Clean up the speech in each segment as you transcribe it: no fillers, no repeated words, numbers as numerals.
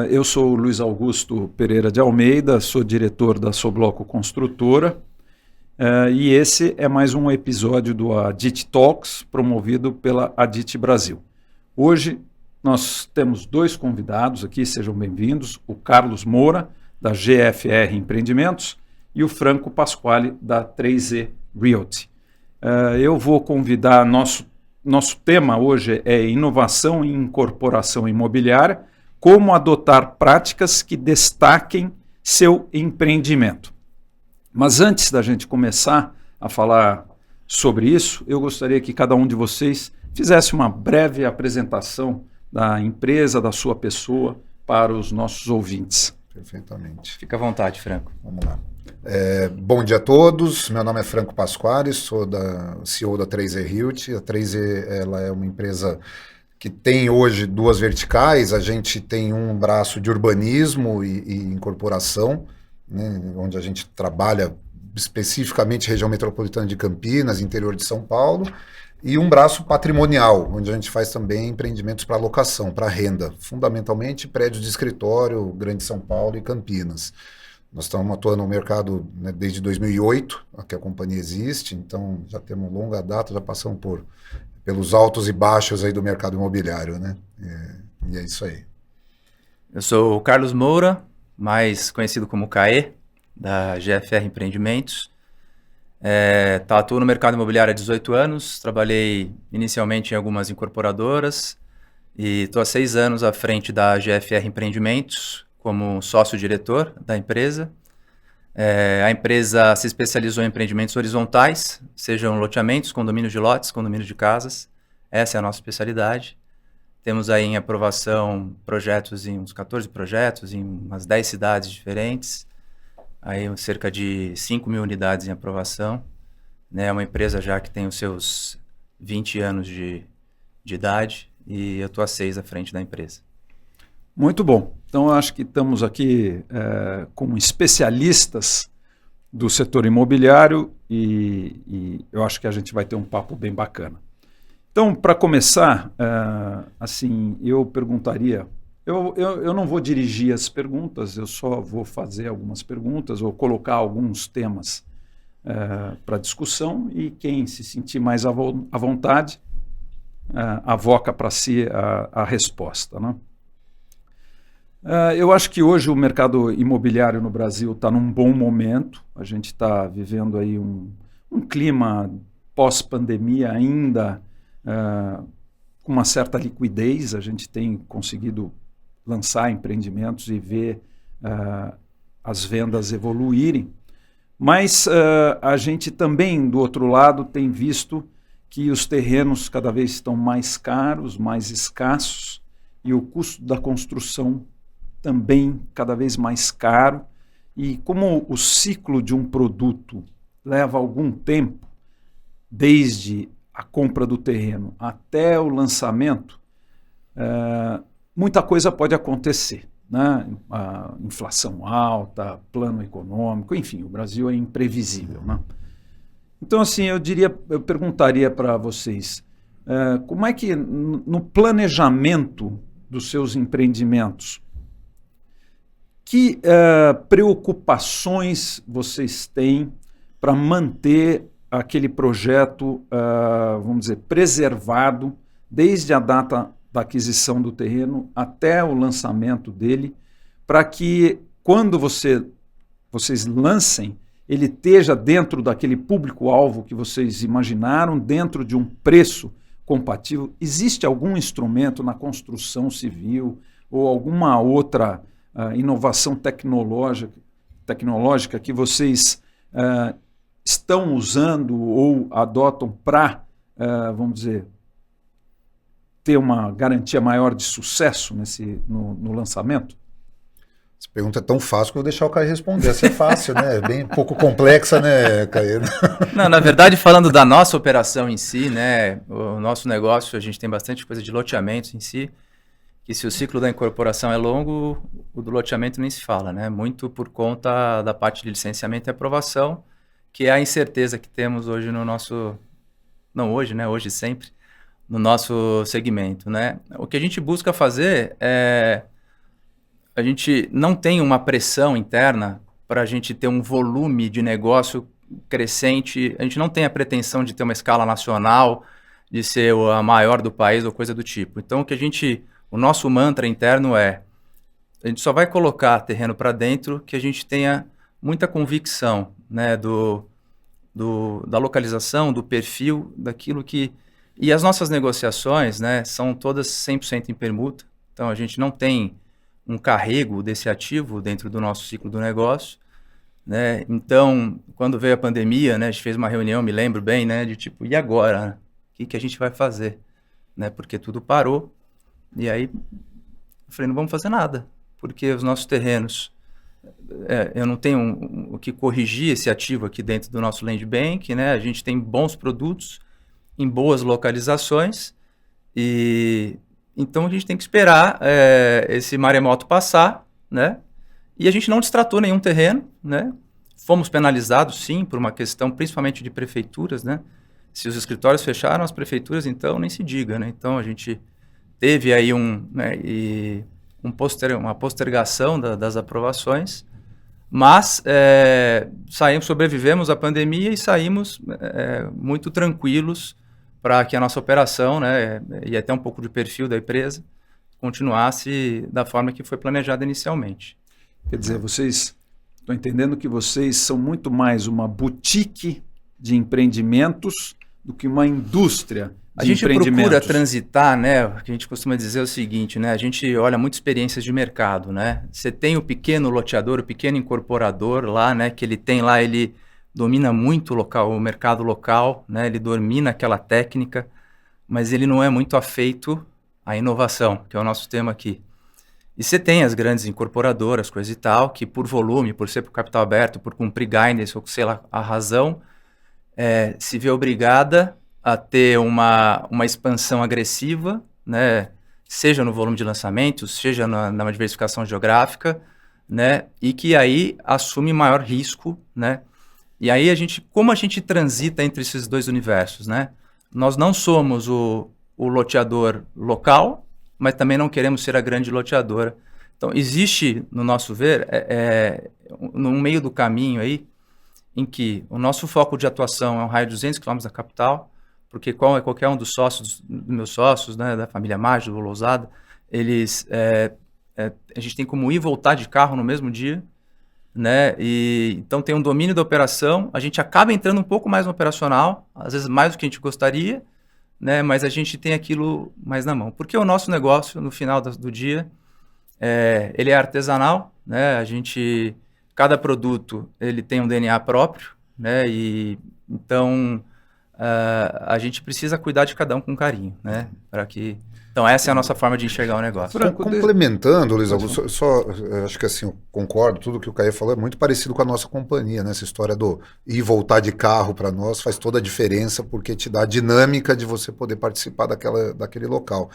Eu sou o Luiz Augusto Pereira de Almeida, sou diretor da Sobloco Construtora, e esse é mais um episódio do Adit Talks, promovido pela Adit Brasil. Hoje nós temos dois convidados aqui, sejam bem-vindos, o Carlos Moura, da GFR Empreendimentos, e o Franco Pasquale, da 3E Realty. Eu vou convidar, nosso tema hoje é inovação e incorporação imobiliária, como adotar práticas que destaquem seu empreendimento. Mas antes da gente começar a falar sobre isso, eu gostaria que cada um de vocês fizesse uma breve apresentação da empresa, da sua pessoa, para os nossos ouvintes. Perfeitamente. Fica à vontade, Franco. Vamos lá. Bom dia a todos, meu nome é Franco Pasquale, sou CEO da 3E Realty. A 3E ela é uma empresa que tem hoje duas verticais. A gente tem um braço de urbanismo e incorporação, né, onde a gente trabalha especificamente região metropolitana de Campinas, interior de São Paulo, e um braço patrimonial, onde a gente faz também empreendimentos para locação, para renda, fundamentalmente prédios de escritório, Grande São Paulo e Campinas. Nós estamos atuando no mercado, né, desde 2008, que a companhia existe, então já temos longa data, já passamos pelos altos e baixos aí do mercado imobiliário, né? E é isso aí. Eu sou o Carlos Moura, mais conhecido como CAE, da GFR Empreendimentos. Atuo no mercado imobiliário há 18 anos, trabalhei inicialmente em algumas incorporadoras e estou há 6 anos à frente da GFR Empreendimentos como sócio-diretor da empresa. A empresa se especializou em empreendimentos horizontais, sejam loteamentos, condomínios de lotes, condomínios de casas. Essa é a nossa especialidade. Temos aí em aprovação projetos em uns 14 projetos, em umas 10 cidades diferentes. Aí cerca de 5.000 unidades em aprovação. É uma empresa já que tem os seus 20 anos de idade e eu estou há 6 à frente da empresa. Muito bom. Então, eu acho que estamos aqui como especialistas do setor imobiliário e eu acho que a gente vai ter um papo bem bacana. Então, para começar, eu perguntaria... Eu não vou dirigir as perguntas, eu só vou fazer algumas perguntas ou colocar alguns temas para discussão e quem se sentir mais à vontade avoca para si a resposta, né? Eu acho que hoje o mercado imobiliário no Brasil está num bom momento. A gente está vivendo aí um clima pós-pandemia ainda com uma certa liquidez. A gente tem conseguido lançar empreendimentos e ver as vendas evoluírem. Mas a gente também, do outro lado, tem visto que os terrenos cada vez estão mais caros, mais escassos e o custo da construção também cada vez mais caro, e como o ciclo de um produto leva algum tempo, desde a compra do terreno até o lançamento, muita coisa pode acontecer, né? A inflação alta, plano econômico, enfim, o Brasil é imprevisível, né? Então, assim, eu perguntaria para vocês, como é que no planejamento dos seus empreendimentos, que preocupações vocês têm para manter aquele projeto, vamos dizer, preservado desde a data da aquisição do terreno até o lançamento dele, para que quando vocês lancem, ele esteja dentro daquele público-alvo que vocês imaginaram, dentro de um preço compatível? Existe algum instrumento na construção civil ou alguma outra inovação tecnológica que vocês estão usando ou adotam para, vamos dizer, ter uma garantia maior de sucesso no lançamento? Essa pergunta é tão fácil que eu vou deixar o Caio responder. Essa é fácil, né? É bem pouco complexa, né, Caio? Não, na verdade, falando da nossa operação em si, né, o nosso negócio, a gente tem bastante coisa de loteamentos em si, que se o ciclo da incorporação é longo, o do loteamento nem se fala, né? Muito por conta da parte de licenciamento e aprovação, que é a incerteza que temos hoje no nosso... Não hoje, né? Hoje sempre, no nosso segmento, né? O que a gente busca fazer é... A gente não tem uma pressão interna para a gente ter um volume de negócio crescente. A gente não tem a pretensão de ter uma escala nacional, de ser a maior do país ou coisa do tipo. Então, o nosso mantra interno é: a gente só vai colocar terreno para dentro que a gente tenha muita convicção, né, da localização, do perfil, daquilo que... E as nossas negociações, né, são todas 100% em permuta. Então, a gente não tem um carrego desse ativo dentro do nosso ciclo do negócio, né? Então, quando veio a pandemia, né, a gente fez uma reunião, me lembro bem, né, de tipo, e agora, né? O que a gente vai fazer? Né? Porque tudo parou. E aí, eu falei, não vamos fazer nada, porque os nossos terrenos, eu não tenho o que corrigir esse ativo aqui dentro do nosso land bank, né? A gente tem bons produtos em boas localizações e... Então, a gente tem que esperar esse maremoto passar, né? E a gente não destratou nenhum terreno, né? Fomos penalizados, sim, por uma questão principalmente de prefeituras, né? Se os escritórios fecharam, as prefeituras, então, nem se diga, né? Então, a gente teve aí uma postergação das aprovações, mas sobrevivemos à pandemia e saímos muito tranquilos para que a nossa operação, né, e até um pouco de perfil da empresa, continuasse da forma que foi planejada inicialmente. Quer dizer, estou entendendo que vocês são muito mais uma boutique de empreendimentos do que uma indústria de empreendimentos. A gente procura transitar, né, o que a gente costuma dizer é o seguinte, né, a gente olha muito experiências de mercado, né, você tem o pequeno loteador, o pequeno incorporador lá, né, que ele tem lá, ele domina muito o mercado local, né? Ele domina aquela técnica, mas ele não é muito afeito à inovação, que é o nosso tema aqui. E você tem as grandes incorporadoras, coisa e tal, que por volume, por ser por capital aberto, por cumprir guidance, ou sei lá, a razão, se vê obrigada a ter uma expansão agressiva, né? Seja no volume de lançamentos, seja na diversificação geográfica, né? E que aí assume maior risco, né? E aí, como a gente transita entre esses dois universos, né? Nós não somos o loteador local, mas também não queremos ser a grande loteadora. Então, existe, no nosso ver, no meio do caminho aí, em que o nosso foco de atuação é um raio de 200 km da capital, porque qualquer um dos meus sócios, né, da família Maggi, do Lousada, a gente tem como ir e voltar de carro no mesmo dia, né? Então tem um domínio da operação, a gente acaba entrando um pouco mais no operacional, às vezes mais do que a gente gostaria, né? Mas a gente tem aquilo mais na mão. Porque o nosso negócio, no final do dia, ele é artesanal, né? Cada produto ele tem um DNA próprio, né? E então a gente precisa cuidar de cada um com carinho, né? Então essa é a nossa forma de enxergar o negócio. Complementando, Luiz Augusto, acho que assim, eu concordo, tudo que o Caio falou é muito parecido com a nossa companhia, né? Essa história do ir e voltar de carro para nós faz toda a diferença, porque te dá a dinâmica de você poder participar daquele local.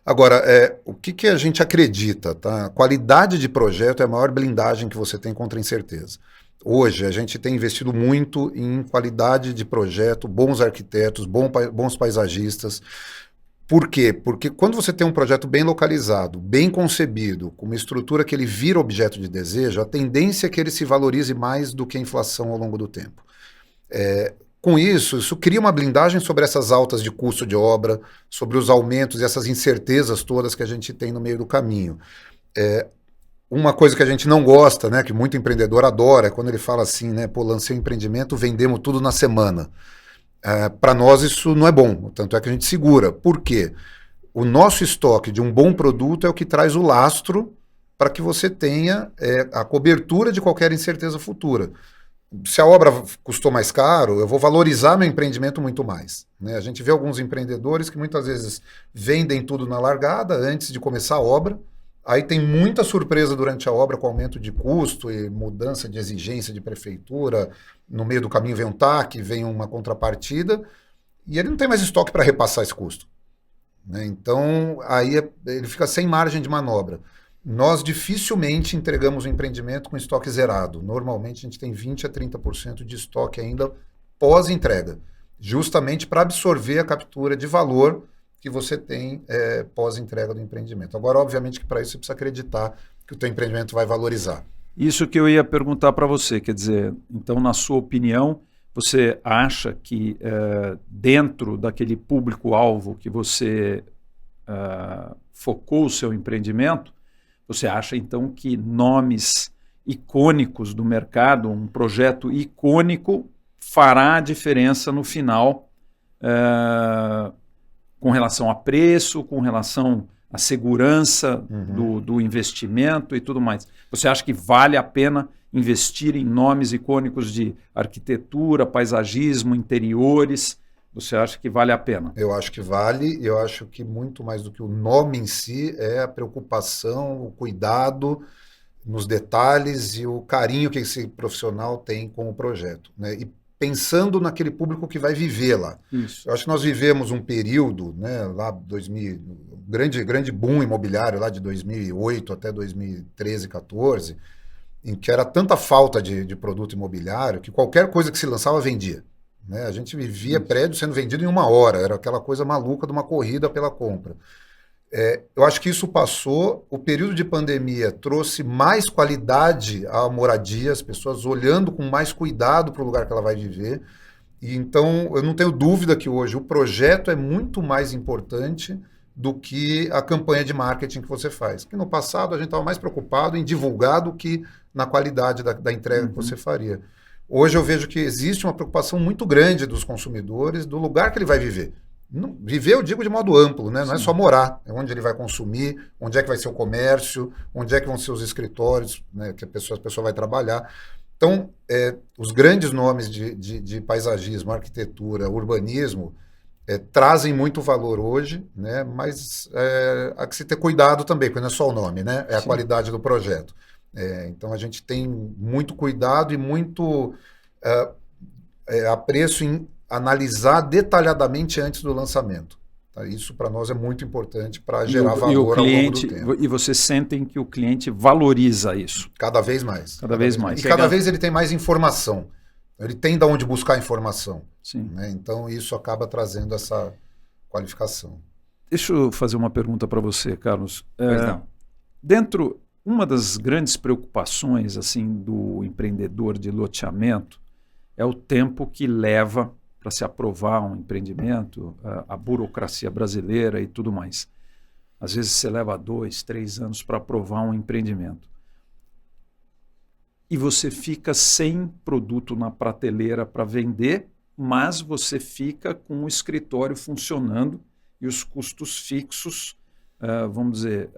Agora, o que a gente acredita, tá? A qualidade de projeto é a maior blindagem que você tem contra a incerteza. Hoje, a gente tem investido muito em qualidade de projeto, bons arquitetos, bons paisagistas. Por quê? Porque quando você tem um projeto bem localizado, bem concebido, com uma estrutura que ele vira objeto de desejo, a tendência é que ele se valorize mais do que a inflação ao longo do tempo. Com isso cria uma blindagem sobre essas altas de custo de obra, sobre os aumentos e essas incertezas todas que a gente tem no meio do caminho. Uma coisa que a gente não gosta, né, que muito empreendedor adora, é quando ele fala assim, né, pô, lancei um empreendimento, vendemos tudo na semana. Para nós isso não é bom, tanto é que a gente segura. Por quê? O nosso estoque de um bom produto é o que traz o lastro para que você tenha a cobertura de qualquer incerteza futura. Se a obra custou mais caro, eu vou valorizar meu empreendimento muito mais, né? A gente vê alguns empreendedores que muitas vezes vendem tudo na largada antes de começar a obra, Aí tem muita surpresa durante a obra com aumento de custo e mudança de exigência de prefeitura. No meio do caminho vem um TAC, vem uma contrapartida, e ele não tem mais estoque para repassar esse custo, né? Então, aí ele fica sem margem de manobra. Nós dificilmente entregamos um empreendimento com estoque zerado. Normalmente a gente tem 20% a 30% de estoque ainda pós-entrega, justamente para absorver a captura de valor que você tem pós-entrega do empreendimento. Agora, obviamente que para isso você precisa acreditar que o teu empreendimento vai valorizar. Isso que eu ia perguntar para você, quer dizer, então, na sua opinião, você acha que dentro daquele público-alvo que você focou o seu empreendimento, você acha então que nomes icônicos do mercado, um projeto icônico, fará a diferença no final com relação a preço, com relação à segurança do investimento e tudo mais? Você acha que vale a pena investir em nomes icônicos de arquitetura, paisagismo, interiores? Você acha que vale a pena? Eu acho que vale, eu acho que muito mais do que o nome em si é a preocupação, o cuidado nos detalhes e o carinho que esse profissional tem com o projeto, né? E pensando naquele público que vai viver lá. Isso. Eu acho que nós vivemos um período, né, lá 2000, grande boom imobiliário lá de 2008 até 2013, 14, em que era tanta falta de produto imobiliário que qualquer coisa que se lançava vendia, né? A gente vivia prédio sendo vendido em 1 hora, era aquela coisa maluca de uma corrida pela compra. Eu acho que isso passou, o período de pandemia trouxe mais qualidade à moradia, as pessoas olhando com mais cuidado para o lugar que ela vai viver. E então, eu não tenho dúvida que hoje o projeto é muito mais importante do que a campanha de marketing que você faz. Que no passado a gente estava mais preocupado em divulgar do que na qualidade da entrega que você faria. Hoje eu vejo que existe uma preocupação muito grande dos consumidores do lugar que ele vai viver. Viver, eu digo de modo amplo, né? Não é só morar, é onde ele vai consumir, onde é que vai ser o comércio, onde é que vão ser os escritórios, né, que a pessoa vai trabalhar. Então, os grandes nomes de paisagismo, arquitetura, urbanismo, trazem muito valor hoje, né? Mas há que se ter cuidado também, porque não é só o nome, né? É a qualidade do projeto. Então, a gente tem muito cuidado e muito apreço em analisar detalhadamente antes do lançamento. Tá? Isso para nós é muito importante para gerar valor ao longo do tempo. E vocês sentem que o cliente valoriza isso? Cada vez mais. Cada vez mais. E cada vez ele tem mais informação. Ele tem de onde buscar informação. Sim. Né? Então isso acaba trazendo essa qualificação. Deixa eu fazer uma pergunta para você, Carlos. Pois não. Uma das grandes preocupações assim do empreendedor de loteamento é o tempo que leva para se aprovar um empreendimento, a burocracia brasileira e tudo mais. Às vezes você leva 2, 3 anos para aprovar um empreendimento. E você fica sem produto na prateleira para vender, mas você fica com o escritório funcionando e os custos fixos, vamos dizer,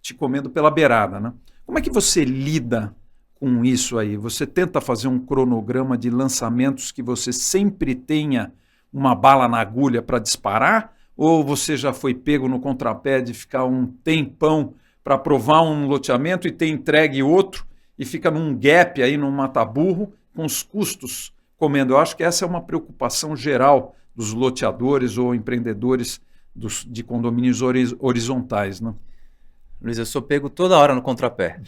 te comendo pela beirada, né? Como é que você lida com isso aí? Você tenta fazer um cronograma de lançamentos que você sempre tenha uma bala na agulha para disparar? Ou você já foi pego no contrapé de ficar um tempão para aprovar um loteamento e ter entregue outro e fica num gap aí, num mata-burro, com os custos comendo? Eu acho que essa é uma preocupação geral dos loteadores ou empreendedores de condomínios horizontais, né? Luiz, eu sou pego toda hora no contrapé.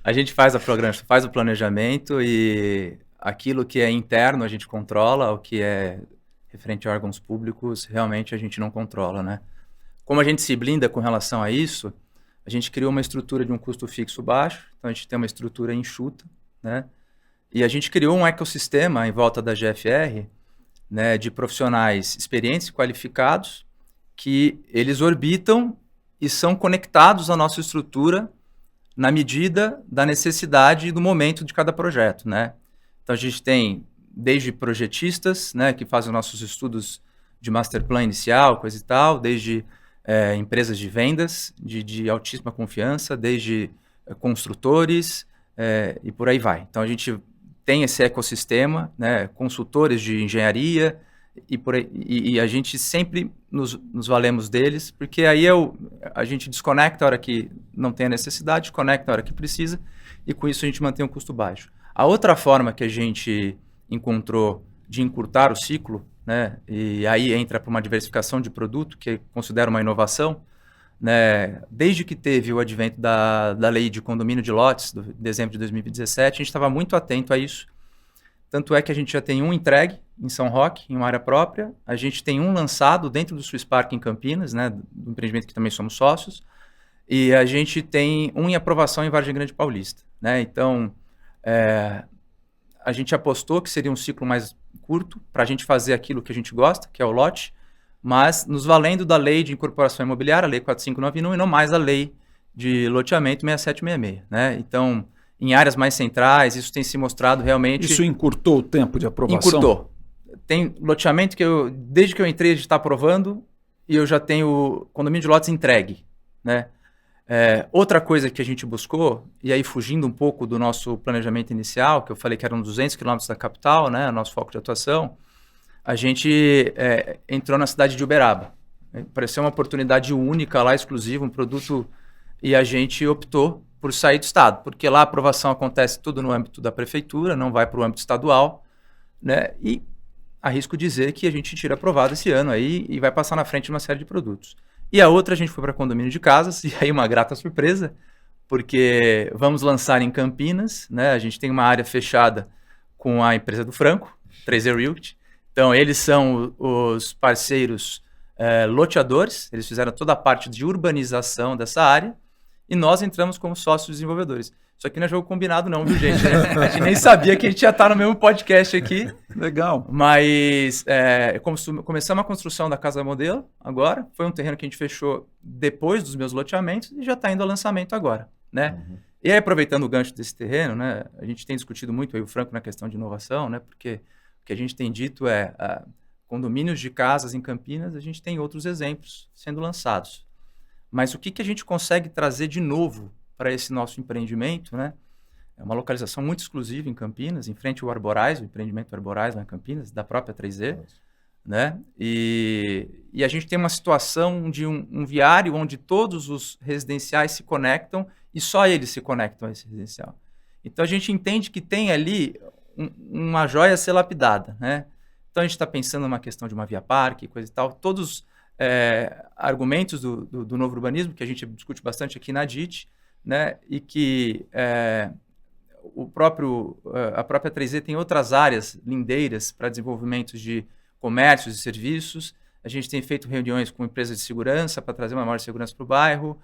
A gente faz o planejamento e aquilo que é interno a gente controla, o que é referente a órgãos públicos, realmente a gente não controla, né? Como a gente se blinda com relação a isso, a gente criou uma estrutura de um custo fixo baixo, então a gente tem uma estrutura enxuta, né? E a gente criou um ecossistema em volta da GFR, né, de profissionais experientes e qualificados que eles orbitam e são conectados à nossa estrutura na medida da necessidade e do momento de cada projeto, né? Então a gente tem desde projetistas, né, que fazem nossos estudos de master plan inicial, coisa e tal, desde empresas de vendas de altíssima confiança, desde construtores e por aí vai. Então a gente tem esse ecossistema, né, consultores de engenharia, e a gente sempre nos valemos deles, porque aí a gente desconecta a hora que não tem a necessidade, conecta a hora que precisa, e com isso a gente mantém um custo baixo. A outra forma que a gente encontrou de encurtar o ciclo, né, e aí entra para uma diversificação de produto, que eu considero uma inovação, né, desde que teve o advento da lei de condomínio de lotes, de dezembro de 2017, a gente estava muito atento a isso. Tanto é que a gente já tem um entregue em São Roque, em uma área própria, a gente tem um lançado dentro do Swiss Park em Campinas, né, do empreendimento que também somos sócios, e a gente tem um em aprovação em Vargem Grande Paulista. Né? Então, a gente apostou que seria um ciclo mais curto para a gente fazer aquilo que a gente gosta, que é o lote, mas nos valendo da lei de incorporação imobiliária, a lei 4591, e não mais a lei de loteamento 6766. Né? Então, em áreas mais centrais, isso tem se mostrado realmente... Isso encurtou o tempo de aprovação? Encurtou. Tem loteamento que desde que eu entrei, a gente está aprovando, e eu já tenho condomínio de lotes entregue. Né? Outra coisa que a gente buscou, e aí fugindo um pouco do nosso planejamento inicial, que eu falei que eram 200 quilômetros da capital, né, nosso foco de atuação, a gente entrou na cidade de Uberaba. Pareceu uma oportunidade única lá, exclusiva, um produto, e a gente optou por sair do estado, porque lá a aprovação acontece tudo no âmbito da prefeitura, não vai para o âmbito estadual, né, e arrisco dizer que a gente tira aprovado esse ano aí e vai passar na frente de uma série de produtos. E a outra a gente foi para condomínio de casas, e aí uma grata surpresa, porque vamos lançar em Campinas, né? A gente tem uma área fechada com a empresa do Franco, 3E Realty. Então, eles são os parceiros loteadores, eles fizeram toda a parte de urbanização dessa área, e nós entramos como sócios desenvolvedores. Isso aqui não é jogo combinado não, viu, gente? A gente nem sabia que a gente ia estar no mesmo podcast aqui. Legal. Mas começamos a construção da Casa Modelo agora. Foi um terreno que a gente fechou depois dos meus loteamentos e já está indo ao lançamento agora. Né? Uhum. E aí, aproveitando o gancho desse terreno, né, a gente tem discutido muito aí o Franco na questão de inovação, né, porque o que a gente tem dito condomínios de casas em Campinas, a gente tem outros exemplos sendo lançados. Mas o que a gente consegue trazer de novo para esse nosso empreendimento, né? É uma localização muito exclusiva em Campinas, em frente ao Arborais, o empreendimento Arborais lá em Campinas, da própria 3E, né? E a gente tem uma situação de um viário onde todos os residenciais se conectam e só eles se conectam a esse residencial. Então a gente entende que tem ali uma joia a ser lapidada, né? Então a gente está pensando numa questão de uma via parque, coisa e tal, todos argumentos do novo urbanismo, que a gente discute bastante aqui na DIT, né? E que a própria 3E tem outras áreas lindeiras para desenvolvimento de comércios e serviços. A gente tem feito reuniões com empresas de segurança para trazer uma maior segurança para o bairro,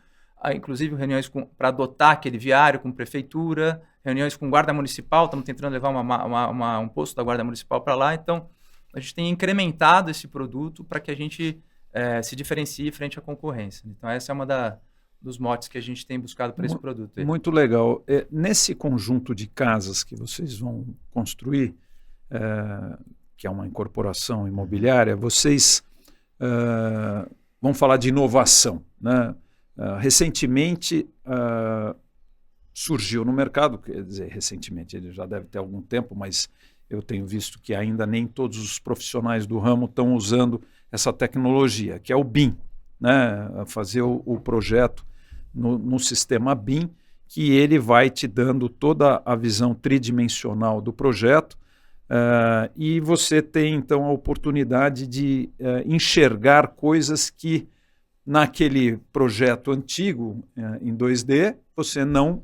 inclusive reuniões para adotar aquele viário com prefeitura, reuniões com guarda municipal, estamos tentando levar um posto da guarda municipal para lá. Então, a gente tem incrementado esse produto para que a gente se diferencie frente à concorrência. Então, essa é uma dos motes que a gente tem buscado para esse produto. Muito legal. Nesse conjunto de casas que vocês vão construir, que é uma incorporação imobiliária, vocês vão falar de inovação. Né? Recentemente surgiu no mercado, quer dizer, recentemente, ele já deve ter algum tempo, mas eu tenho visto que ainda nem todos os profissionais do ramo estão usando essa tecnologia, que é o BIM. Né, fazer o projeto no sistema BIM, que ele vai te dando toda a visão tridimensional do projeto, e você tem então a oportunidade de enxergar coisas que naquele projeto antigo, em 2D, você não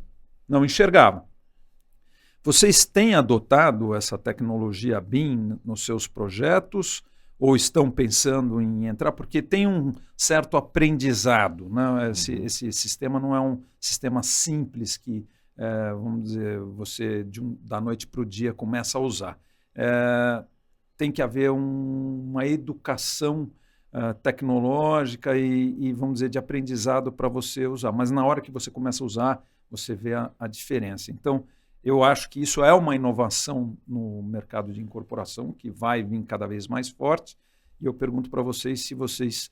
enxergava. Vocês têm adotado essa tecnologia BIM nos seus projetos? Ou estão pensando em entrar, porque tem um certo aprendizado. Né? Esse sistema não é um sistema simples que, vamos dizer, você da noite para o dia começa a usar. Tem que haver uma educação tecnológica e, vamos dizer, de aprendizado para você usar. Mas na hora que você começa a usar, você vê a diferença. Então, eu acho que isso é uma inovação no mercado de incorporação que vai vir cada vez mais forte. E eu pergunto para vocês se vocês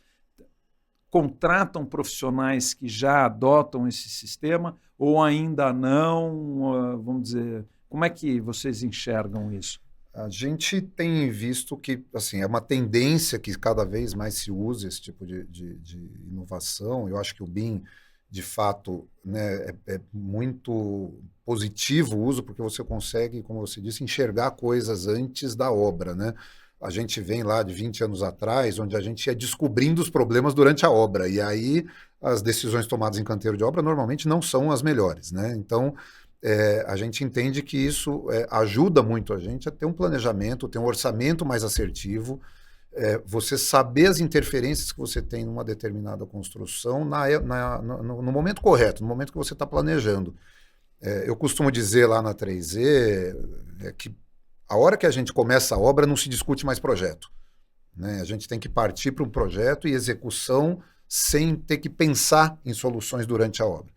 contratam profissionais que já adotam esse sistema ou ainda não, vamos dizer, como é que vocês enxergam isso? A gente tem visto que assim, é uma tendência que cada vez mais se usa esse tipo de inovação. Eu acho que o BIM, de fato, né, é muito positivo o uso, porque você consegue, como você disse, enxergar coisas antes da obra, né? A gente vem lá de 20 anos atrás, onde a gente ia descobrindo os problemas durante a obra, e aí as decisões tomadas em canteiro de obra normalmente não são as melhores, né? Então, a gente entende que isso ajuda muito a gente a ter um planejamento, ter um orçamento mais assertivo, você saber as interferências que você tem numa determinada construção no momento correto, no momento que você está planejando. Eu costumo dizer lá na 3E que a hora que a gente começa a obra não se discute mais projeto, né? A gente tem que partir para um projeto e execução sem ter que pensar em soluções durante a obra.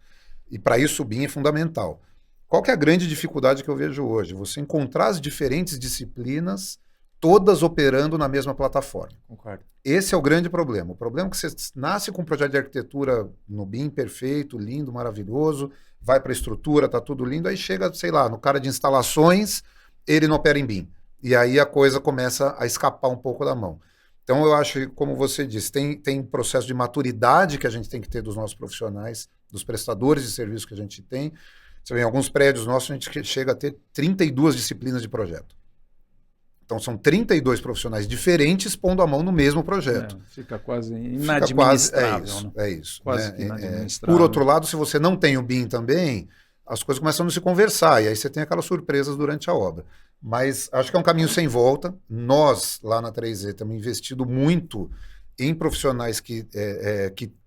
E para isso o BIM é fundamental. Qual que é a grande dificuldade que eu vejo hoje? Você encontrar as diferentes disciplinas todas operando na mesma plataforma. Concordo. Esse é o grande problema. O problema é que você nasce com um projeto de arquitetura no BIM perfeito, lindo, maravilhoso, vai para a estrutura, tá tudo lindo, aí chega, sei lá, no cara de instalações, ele não opera em BIM. E aí a coisa começa a escapar um pouco da mão. Então eu acho, como você disse, tem processo de maturidade que a gente tem que ter dos nossos profissionais, dos prestadores de serviço que a gente tem. Você vê, em alguns prédios nossos, a gente chega a ter 32 disciplinas de projeto. Então, são 32 profissionais diferentes pondo a mão no mesmo projeto. Fica quase inadministrável. É isso. Quase né? que inadministrável. Por outro lado, se você não tem o BIM também, as coisas começam a se conversar, e aí você tem aquelas surpresas durante a obra. Mas acho que é um caminho sem volta. Nós, lá na 3E, temos investido muito em profissionais que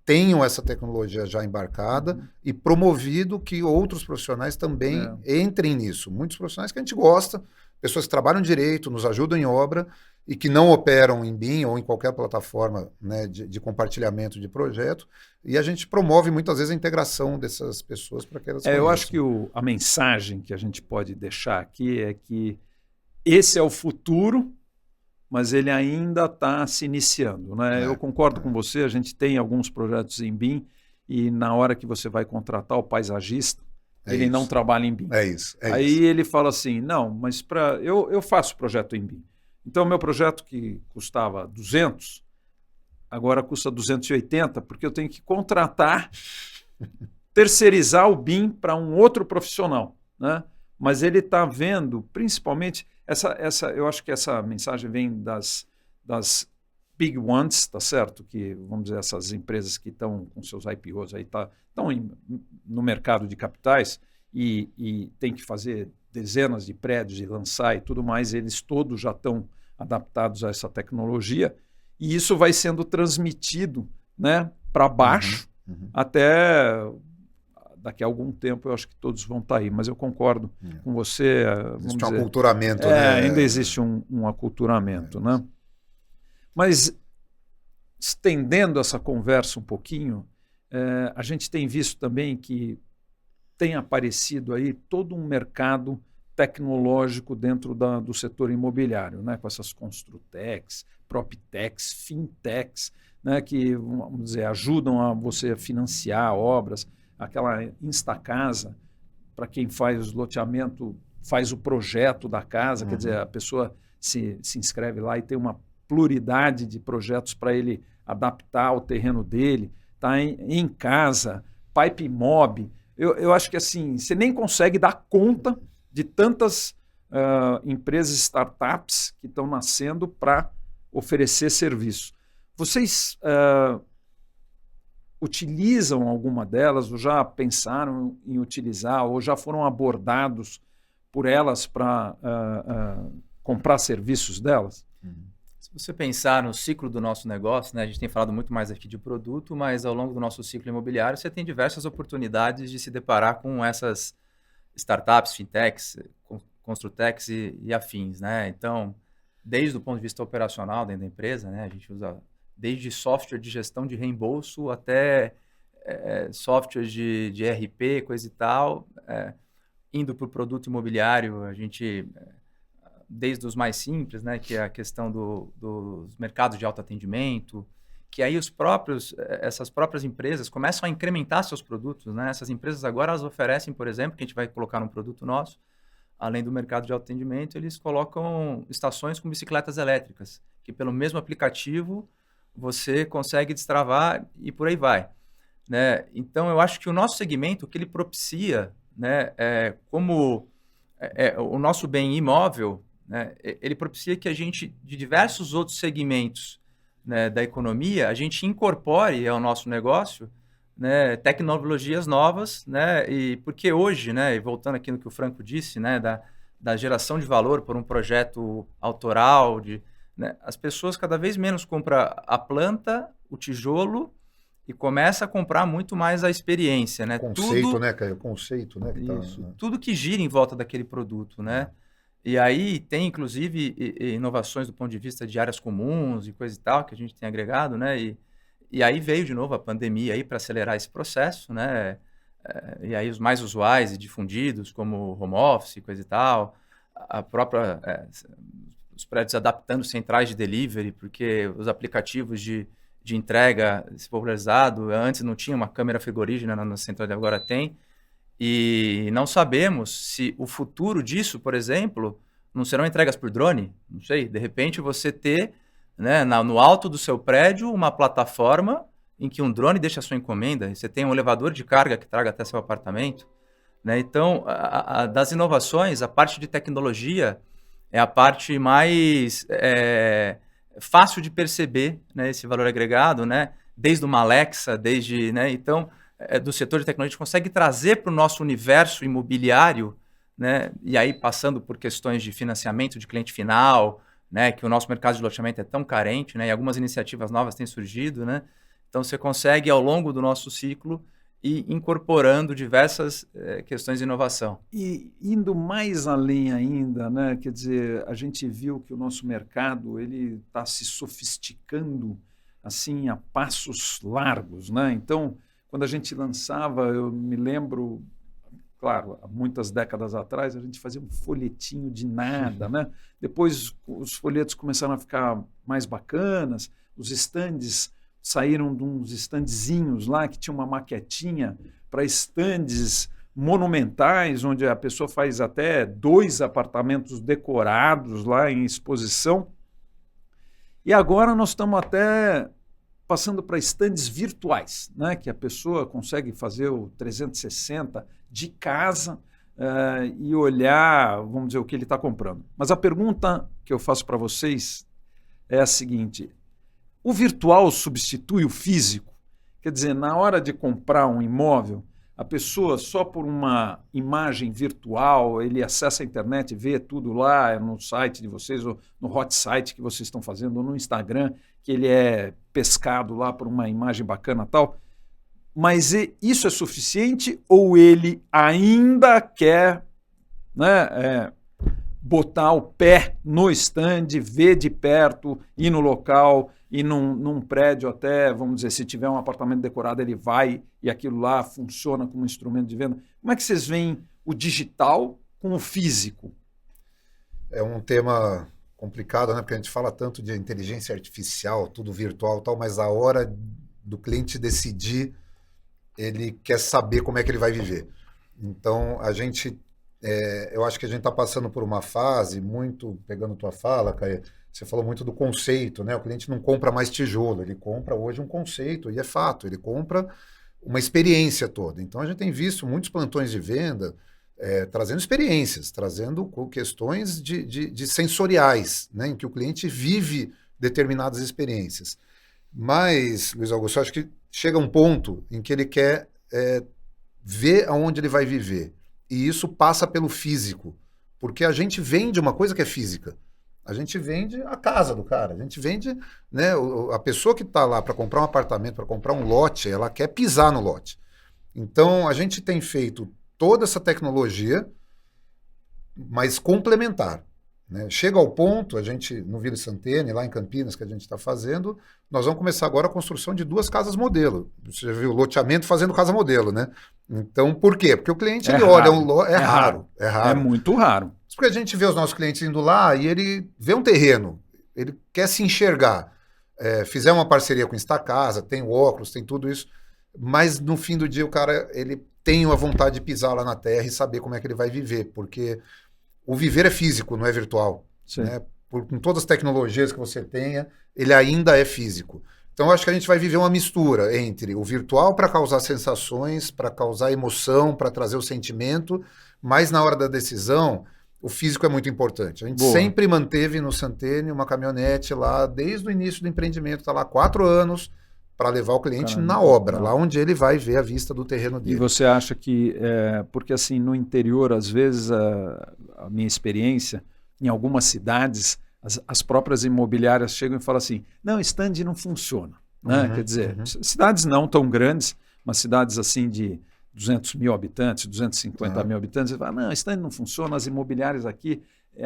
tenham essa tecnologia já embarcada e promovido que outros profissionais também entrem nisso. Muitos profissionais que a gente gosta, pessoas que trabalham direito, nos ajudam em obra e que não operam em BIM ou em qualquer plataforma, né, de compartilhamento de projeto, e a gente promove muitas vezes a integração dessas pessoas para que elas conheçam. Eu acho que a mensagem que a gente pode deixar aqui é que esse é o futuro, mas ele ainda está se iniciando, né? Eu concordo com você, a gente tem alguns projetos em BIM e na hora que você vai contratar o paisagista, ele não trabalha em BIM. Aí ele fala assim, não, mas eu faço projeto em BIM. Então, meu projeto que custava 200, agora custa 280, porque eu tenho que contratar, terceirizar o BIM para um outro profissional, né? Mas ele está vendo, principalmente, eu acho que essa mensagem vem das big ones, tá certo? Que, vamos dizer, essas empresas que estão com seus IPOs aí, estão no mercado de capitais e tem que fazer dezenas de prédios e lançar e tudo mais, eles todos já estão adaptados a essa tecnologia e isso vai sendo transmitido, né, para baixo até daqui a algum tempo eu acho que todos vão estar aí, mas eu concordo com você. Existe um aculturamento, né? Ainda existe um aculturamento, né? Mas, estendendo essa conversa um pouquinho, a gente tem visto também que tem aparecido aí todo um mercado tecnológico dentro do setor imobiliário, né? Com essas construtechs, proptechs, fintechs, né? Que, vamos dizer, ajudam a você financiar obras. Aquela Instacasa, para quem faz loteamento, faz o projeto da casa, quer dizer, a pessoa se inscreve lá e tem uma pluralidade de projetos para ele adaptar ao terreno dele, tá em casa, Pipe Mob. Eu acho que assim, você nem consegue dar conta de tantas empresas, startups que estão nascendo para oferecer serviço. Vocês utilizam alguma delas, ou já pensaram em utilizar, ou já foram abordados por elas para comprar serviços delas? Se você pensar no ciclo do nosso negócio, né, a gente tem falado muito mais aqui de produto, mas ao longo do nosso ciclo imobiliário você tem diversas oportunidades de se deparar com essas startups, fintechs, construtechs e afins, né? Então, desde o ponto de vista operacional dentro da empresa, né, a gente usa desde software de gestão de reembolso até software de ERP, coisa e tal, indo para o produto imobiliário, a gente, desde os mais simples, né, que é a questão dos mercados de autoatendimento, que aí essas próprias empresas começam a incrementar seus produtos, né? Essas empresas agora elas oferecem, por exemplo, que a gente vai colocar num produto nosso, além do mercado de autoatendimento, eles colocam estações com bicicletas elétricas, que pelo mesmo aplicativo você consegue destravar e por aí vai, né? Então, eu acho que o nosso segmento, o que ele propicia, né, como o nosso bem imóvel, né, ele propicia que a gente, de diversos outros segmentos, né, da economia, a gente incorpore ao nosso negócio, né, tecnologias novas, né, e porque hoje, né, e voltando aqui no que o Franco disse, né, da geração de valor por um projeto autoral, né, as pessoas cada vez menos compram a planta, o tijolo, e começa a comprar muito mais a experiência, né? Conceito, tudo, né, cara? O conceito, né? Isso, tudo que gira em volta daquele produto, né? E aí tem, inclusive, inovações do ponto de vista de áreas comuns e coisa e tal, que a gente tem agregado, né? E aí veio de novo a pandemia aí para acelerar esse processo, né? E aí os mais usuais e difundidos, como home office e coisa e tal, a própria, os prédios adaptando centrais de delivery, porque os aplicativos de entrega se popularizado, antes não tinha uma câmera frigorígena na central, agora tem. E não sabemos se o futuro disso, por exemplo, não serão entregas por drone. Não sei, de repente você ter, né, no alto do seu prédio uma plataforma em que um drone deixa a sua encomenda, e você tem um elevador de carga que traga até seu apartamento, né? Então, das inovações, a parte de tecnologia é a parte mais fácil de perceber, né, esse valor agregado, né? Desde uma Alexa, né? Então, do setor de tecnologia, a gente consegue trazer para o nosso universo imobiliário, né? E aí passando por questões de financiamento de cliente final, né? Que o nosso mercado de loteamento é tão carente, né? E algumas iniciativas novas têm surgido, né? Então você consegue, ao longo do nosso ciclo, ir incorporando diversas questões de inovação. E indo mais além ainda, né? Quer dizer, a gente viu que o nosso mercado ele está se sofisticando assim a passos largos, né? Então, quando a gente lançava, eu me lembro, claro, há muitas décadas atrás, a gente fazia um folhetinho de nada, né? Depois os folhetos começaram a ficar mais bacanas, os estandes saíram de uns estandezinhos lá que tinha uma maquetinha para estandes monumentais, onde a pessoa faz até 2 apartamentos decorados lá em exposição. E agora nós estamos até passando para estandes virtuais, né? Que a pessoa consegue fazer o 360 de casa e olhar, vamos dizer, o que ele está comprando. Mas a pergunta que eu faço para vocês é a seguinte: o virtual substitui o físico? Quer dizer, na hora de comprar um imóvel, a pessoa só por uma imagem virtual, ele acessa a internet, vê tudo lá no site de vocês, ou no hot site que vocês estão fazendo, ou no Instagram, que ele é pescado lá por uma imagem bacana e tal. Mas isso é suficiente ou ele ainda quer, né, botar o pé no stand, ver de perto, ir no local, ir num prédio até, vamos dizer, se tiver um apartamento decorado, ele vai e aquilo lá funciona como instrumento de venda. Como é que vocês veem o digital com o físico? É um tema complicado, né? Porque a gente fala tanto de inteligência artificial, tudo virtual e tal, mas a hora do cliente decidir, ele quer saber como é que ele vai viver. Então, eu acho que a gente está passando por uma fase muito, pegando tua fala, Caio, você falou muito do conceito, né? O cliente não compra mais tijolo, ele compra hoje um conceito, e é fato, ele compra uma experiência toda. Então, a gente tem visto muitos plantões de venda trazendo experiências, trazendo questões de sensoriais, né? Em que o cliente vive determinadas experiências. Mas, Luiz Augusto, eu acho que chega um ponto em que ele quer ver aonde ele vai viver. E isso passa pelo físico, porque a gente vende uma coisa que é física. A gente vende a casa do cara, a gente vende, né, a pessoa que está lá para comprar um apartamento, para comprar um lote, ela quer pisar no lote. Então, a gente tem feito toda essa tecnologia, mas complementar, né? Chega ao ponto, a gente, no Vila Santene, lá em Campinas, que a gente está fazendo, nós vamos começar agora a construção de 2 casas modelo. Você já viu loteamento fazendo casa modelo, né? Então, por quê? Porque o cliente, ele olha um lote, é raro. É muito raro. Porque a gente vê os nossos clientes indo lá e ele vê um terreno, ele quer se enxergar. Fizer uma parceria com Instacasa, tem o óculos, tem tudo isso, mas no fim do dia o cara, ele tem a vontade de pisar lá na terra e saber como é que ele vai viver, porque o viver é físico, não é virtual. Sim. Né? Com todas as tecnologias que você tenha, ele ainda é físico. Então, acho que a gente vai viver uma mistura entre o virtual para causar sensações, para causar emoção, para trazer o sentimento, mas na hora da decisão, o físico é muito importante. A gente sempre manteve no Santene uma caminhonete lá, desde o início do empreendimento, está lá há 4 anos, para levar o cliente na obra, lá onde ele vai ver a vista do terreno dele. E você acha que, porque assim, no interior, às vezes, a minha experiência, em algumas cidades, as próprias imobiliárias chegam e falam assim, não, stand não funciona. Né? Quer dizer, cidades não tão grandes, mas cidades assim de 200 mil habitantes, 250 mil habitantes, você fala, não, stand não funciona, as imobiliárias aqui,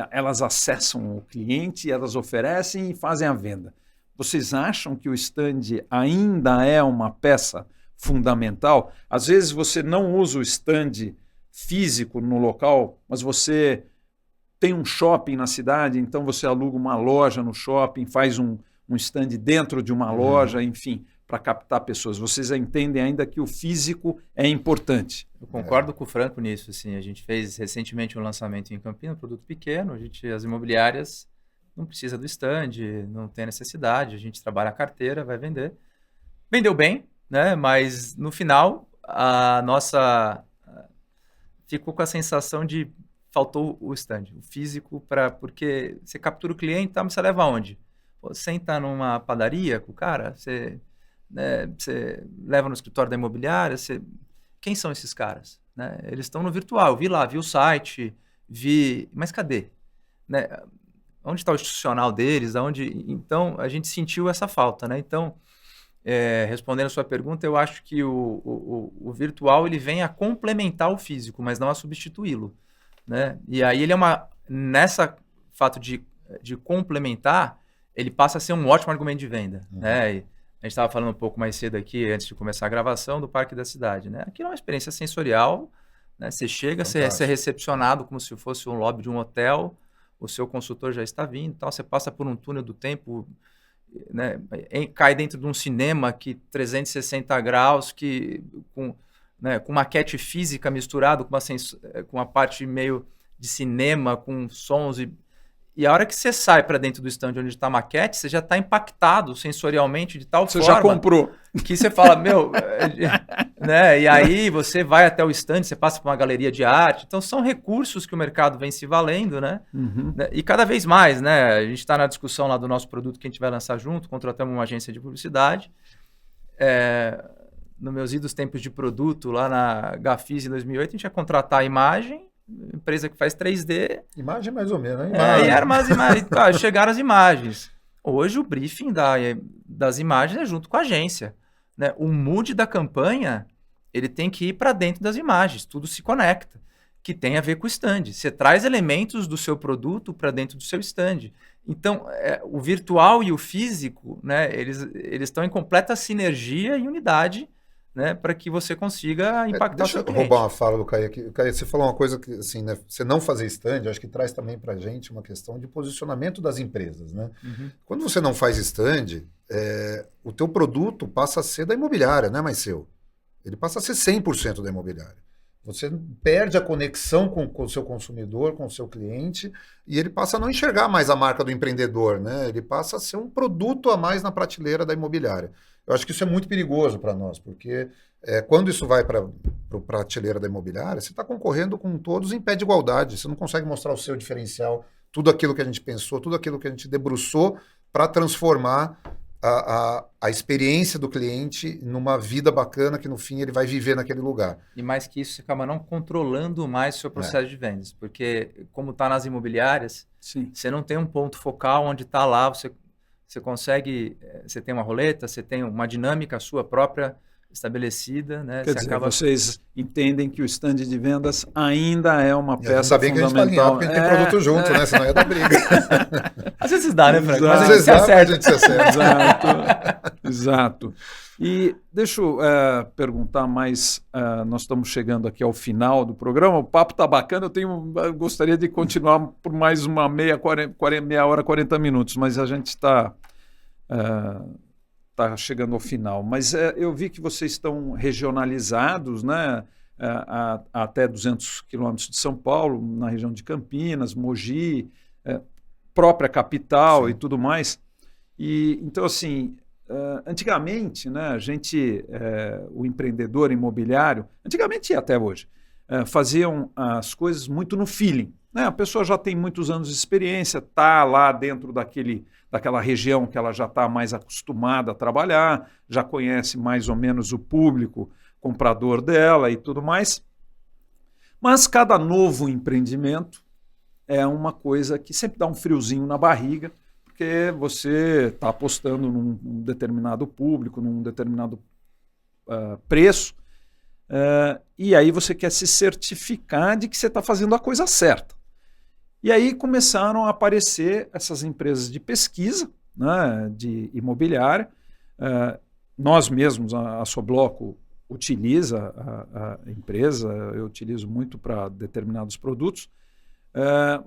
elas acessam o cliente, elas oferecem e fazem a venda. Vocês acham que o stand ainda é uma peça fundamental? Às vezes você não usa o stand físico no local, mas você tem um shopping na cidade, então você aluga uma loja no shopping, faz um stand dentro de uma loja, enfim, para captar pessoas. Vocês entendem ainda que o físico é importante? Eu concordo com o Franco nisso. Assim, a gente fez recentemente um lançamento em Campinas, um produto pequeno. As imobiliárias não precisam do stand, não tem necessidade. A gente trabalha a carteira, vai vender. Vendeu bem, né? Mas no final a nossa ficou com a sensação de faltou o stand, o físico, porque você captura o cliente, tá, mas você leva aonde? Pô, senta numa padaria com o cara, você leva no escritório da imobiliária, quem são esses caras? Né? Eles estão no virtual, eu vi lá, vi o site, mas cadê? Né? Onde está o institucional deles? Então, a gente sentiu essa falta. Né? Então, respondendo a sua pergunta, eu acho que o virtual ele vem a complementar o físico, mas não a substituí-lo. Né? E aí nessa fato de complementar, ele passa a ser um ótimo argumento de venda. Né? E a gente estava falando um pouco mais cedo aqui, antes de começar a gravação, do Parque da Cidade. Né? Aquilo é uma experiência sensorial. Né? Você chega, você é recepcionado como se fosse um lobby de um hotel, o seu consultor já está vindo, tal. Você passa por um túnel do tempo, né? Cai dentro de um cinema que 360 graus, com maquete física misturado com uma parte meio de cinema, com sons. E a hora que você sai para dentro do stand onde está a maquete, você já está impactado sensorialmente de tal forma... Você já comprou. Que você fala, né? E aí você vai até o stand, você passa por uma galeria de arte. Então são recursos que o mercado vem se valendo, né? E cada vez mais, né? A gente está na discussão lá do nosso produto que a gente vai lançar junto, contratamos uma agência de publicidade. Nos meus idos tempos de produto, lá na Gafisa em 2008, a gente ia contratar a imagem, empresa que faz 3D. Imagem mais ou menos, né? E eram umas imagens, chegaram as imagens. Hoje o briefing das imagens é junto com a agência. Né? O mood da campanha, ele tem que ir para dentro das imagens, tudo se conecta, que tem a ver com o stand. Você traz elementos do seu produto para dentro do seu stand. Então, o virtual e o físico, né, eles estão em completa sinergia e unidade, né, para que você consiga impactar o seu cliente. Deixa eu roubar uma fala do Caio aqui. Caio, você falou uma coisa que, assim, né, você não fazer stand, acho que traz também para a gente uma questão de posicionamento das empresas. Né? Quando você não faz stand, o teu produto passa a ser da imobiliária, não é mais seu. Ele passa a ser 100% da imobiliária. Você perde a conexão com o seu consumidor, com o seu cliente, e ele passa a não enxergar mais a marca do empreendedor, né? Ele passa a ser um produto a mais na prateleira da imobiliária. Eu acho que isso é muito perigoso para nós, porque quando isso vai para a prateleira da imobiliária, você está concorrendo com todos em pé de igualdade. Você não consegue mostrar o seu diferencial, tudo aquilo que a gente pensou, tudo aquilo que a gente debruçou para transformar a experiência do cliente numa vida bacana que no fim ele vai viver naquele lugar. E mais que isso, você acaba não controlando mais o seu processo de vendas, porque como está nas imobiliárias, você não tem um ponto focal onde está lá, você consegue, você tem uma roleta, você tem uma dinâmica sua própria estabelecida, né? Quer dizer, vocês entendem que o stand de vendas ainda é uma peça bem fundamental. Que a gente está alinhado, porque a gente tem produto junto, né? Senão ia dar briga. Às vezes dá, né, Franco? Mas às vezes dá, a gente se acerta. Exato. E deixa eu perguntar mais, nós estamos chegando aqui ao final do programa, o papo está bacana, eu gostaria de continuar por mais uma meia hora, 40 minutos, mas a gente está chegando ao final. Mas eu vi que vocês estão regionalizados, né? até 200 quilômetros de São Paulo, na região de Campinas, Mogi, própria capital e tudo mais. E, então, assim, antigamente, né, o empreendedor imobiliário, antigamente e até hoje, faziam as coisas muito no feeling. Né? A pessoa já tem muitos anos de experiência, está lá dentro daquela região que ela já está mais acostumada a trabalhar, já conhece mais ou menos o público comprador dela e tudo mais. Mas cada novo empreendimento é uma coisa que sempre dá um friozinho na barriga, porque você está apostando num determinado público, num determinado preço, e aí você quer se certificar de que você está fazendo a coisa certa. E aí começaram a aparecer essas empresas de pesquisa, né, de imobiliária. Nós mesmos, a Sobloco, utiliza a empresa, eu utilizo muito para determinados produtos,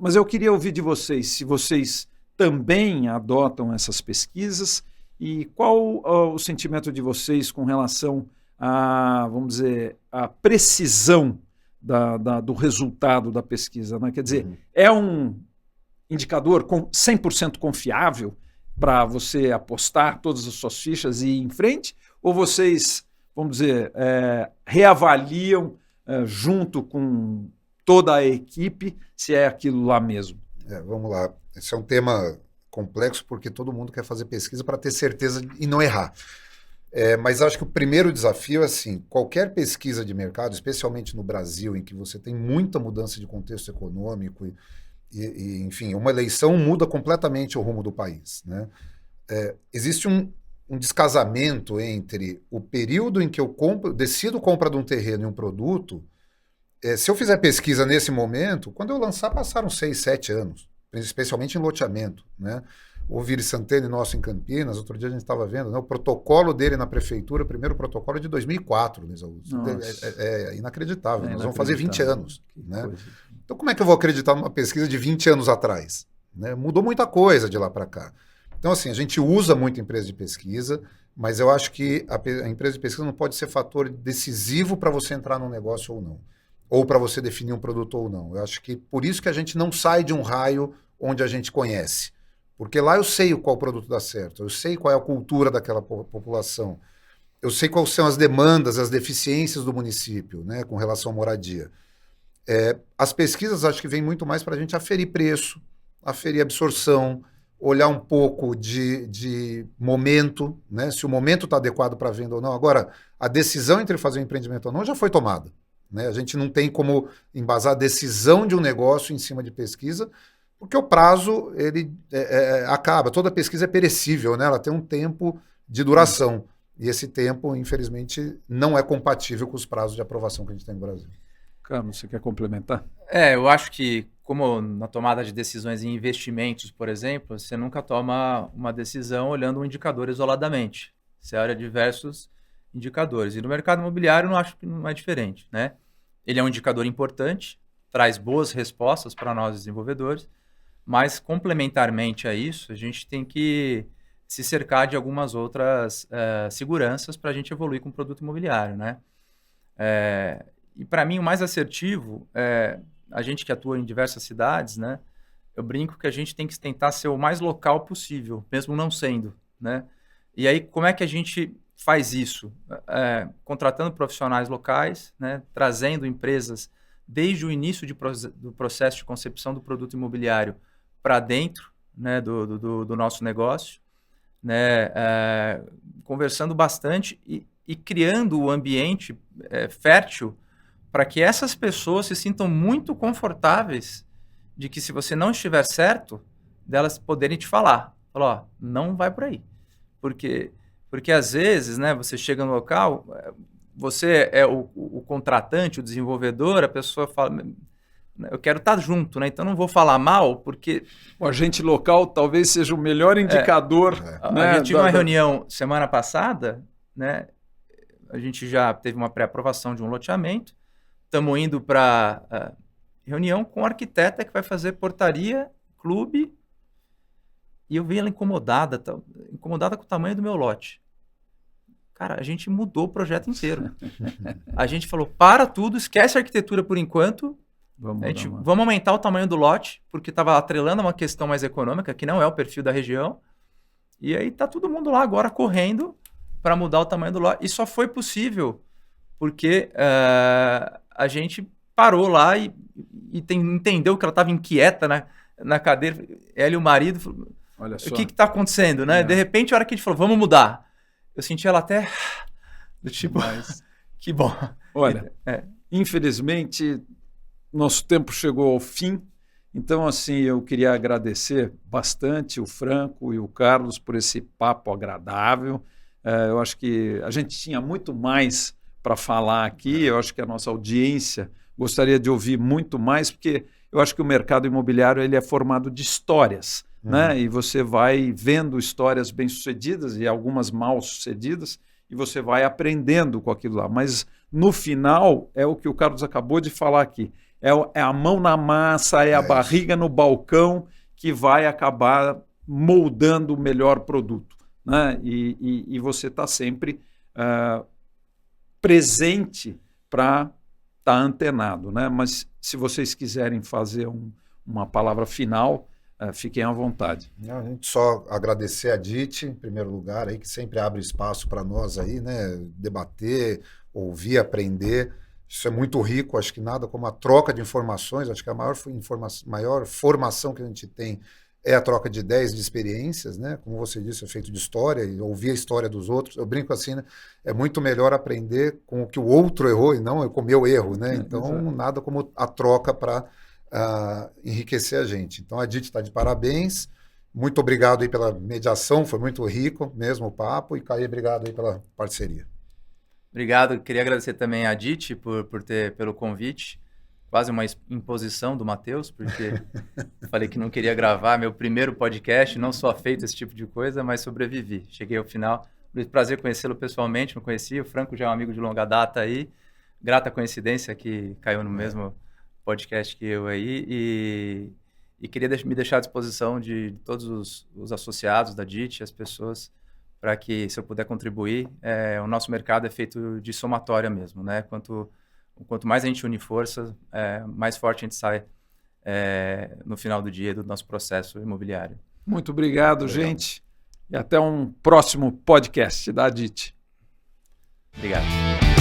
mas eu queria ouvir de vocês, se vocês também adotam essas pesquisas e qual o sentimento de vocês com relação a, vamos dizer, a precisão do resultado da pesquisa, né? Quer dizer, é um indicador 100% confiável para você apostar todas as suas fichas e ir em frente? Ou vocês, vamos dizer, reavaliam junto com toda a equipe se é aquilo lá mesmo? Vamos lá. Esse é um tema complexo porque todo mundo quer fazer pesquisa para ter certeza e não errar. Mas acho que o primeiro desafio é assim, qualquer pesquisa de mercado, especialmente no Brasil, em que você tem muita mudança de contexto econômico e enfim, uma eleição muda completamente o rumo do país, né? Existe um descasamento entre o período em que eu decido compra de um terreno e um produto. Se eu fizer pesquisa nesse momento, quando eu lançar passaram 6, 7 anos, especialmente em loteamento, né? O Viri Santeni, nosso em Campinas, outro dia a gente estava vendo, né, o protocolo dele na prefeitura, o primeiro protocolo é de 2004, é inacreditável, nós vamos fazer 20 anos. Né? Então como é que eu vou acreditar numa pesquisa de 20 anos atrás? Né? Mudou muita coisa de lá para cá. Então assim, a gente usa muito empresa de pesquisa, mas eu acho que a empresa de pesquisa não pode ser fator decisivo para você entrar num negócio ou não, ou para você definir um produto ou não. Eu acho que por isso que a gente não sai de um raio onde a gente conhece. Porque lá eu sei qual produto dá certo, eu sei qual é a cultura daquela população, eu sei quais são as demandas, as deficiências do município, né, com relação à moradia. As pesquisas acho que vêm muito mais para a gente aferir preço, aferir absorção, olhar um pouco de momento, né, se o momento está adequado para venda ou não. Agora, a decisão entre fazer um empreendimento ou não já foi tomada. Né? A gente não tem como embasar a decisão de um negócio em cima de pesquisa, porque o prazo ele acaba. Toda pesquisa é perecível, né? Ela tem um tempo de duração. E esse tempo, infelizmente, não é compatível com os prazos de aprovação que a gente tem no Brasil. Carlos, você quer complementar? Eu acho que, como na tomada de decisões em investimentos, por exemplo, você nunca toma uma decisão olhando um indicador isoladamente. Você olha diversos indicadores. E no mercado imobiliário, eu acho que não é diferente, né? Ele é um indicador importante, traz boas respostas para nós desenvolvedores, mas, complementarmente a isso, a gente tem que se cercar de algumas outras seguranças para a gente evoluir com o produto imobiliário, né? E, para mim, o mais assertivo, a gente que atua em diversas cidades, né? Eu brinco que a gente tem que tentar ser o mais local possível, mesmo não sendo, né? E aí, como é que a gente faz isso? Contratando profissionais locais, né? Trazendo empresas desde o início do processo de concepção do produto imobiliário para dentro, né, do nosso negócio, né, conversando bastante e criando o ambiente fértil para que essas pessoas se sintam muito confortáveis de que, se você não estiver certo, delas poderem te falar, não vai por aí. Porque às vezes, né, você chega no local, você é o contratante, o desenvolvedor, a pessoa fala, eu quero estar junto, né? Então não vou falar mal, porque o agente local talvez seja o melhor indicador. Né, a gente tive uma reunião semana passada, né? A gente já teve uma pré-aprovação de um loteamento, estamos indo para reunião com a arquiteta que vai fazer portaria, clube, e eu vi ela incomodada com o tamanho do meu lote. Cara, a gente mudou o projeto inteiro. A gente falou, para tudo, esquece a arquitetura por enquanto, vamos aumentar o tamanho do lote, porque estava atrelando a uma questão mais econômica, que não é o perfil da região. E aí tá todo mundo lá agora correndo para mudar o tamanho do lote. E só foi possível porque a gente parou lá e entendeu que ela estava inquieta na cadeira. Ela e o marido falaram, olha só. O que está acontecendo, né? De repente, a hora que a gente falou, vamos mudar. Eu senti ela até do tipo, que bom. Olha, infelizmente, nosso tempo chegou ao fim. Então, assim, eu queria agradecer bastante o Franco e o Carlos por esse papo agradável. Eu acho que a gente tinha muito mais para falar aqui. Eu acho que a nossa audiência gostaria de ouvir muito mais, porque eu acho que o mercado imobiliário ele é formado de histórias, né? E você vai vendo histórias bem-sucedidas e algumas mal-sucedidas, e você vai aprendendo com aquilo lá. Mas, no final, é o que o Carlos acabou de falar aqui. É a mão na massa, é a barriga no balcão que vai acabar moldando o melhor produto, né? E você está sempre presente para estar antenado, né? Mas se vocês quiserem fazer uma palavra final, fiquem à vontade. A gente só agradecer a DIT, em primeiro lugar, aí, que sempre abre espaço para nós aí, né? Debater, ouvir, aprender. Isso é muito rico, acho que nada como a troca de informações, acho que a maior formação que a gente tem é a troca de ideias, de experiências, né? Como você disse, é feito de história, e ouvir a história dos outros. Eu brinco assim, né? É muito melhor aprender com o que o outro errou e não com o meu erro, né? Então, nada como a troca para enriquecer a gente. Então, a DIT está de parabéns. Muito obrigado aí pela mediação, foi muito rico mesmo o papo. E, Caê, obrigado aí pela parceria. Obrigado, queria agradecer também a DIT pelo convite, quase uma imposição do Matheus, porque falei que não queria gravar meu primeiro podcast, não só feito esse tipo de coisa, mas sobrevivi. Cheguei ao final, prazer conhecê-lo pessoalmente, não conhecia, o Franco já é um amigo de longa data aí, grata coincidência que caiu no mesmo podcast que eu aí, e queria me deixar à disposição de todos os associados da DIT, as pessoas, para que, se eu puder contribuir, o nosso mercado é feito de somatória mesmo, né? Quanto mais a gente une forças, mais forte a gente sai no final do dia do nosso processo imobiliário. Muito obrigado, gente. E até um próximo podcast da DIT. Obrigado.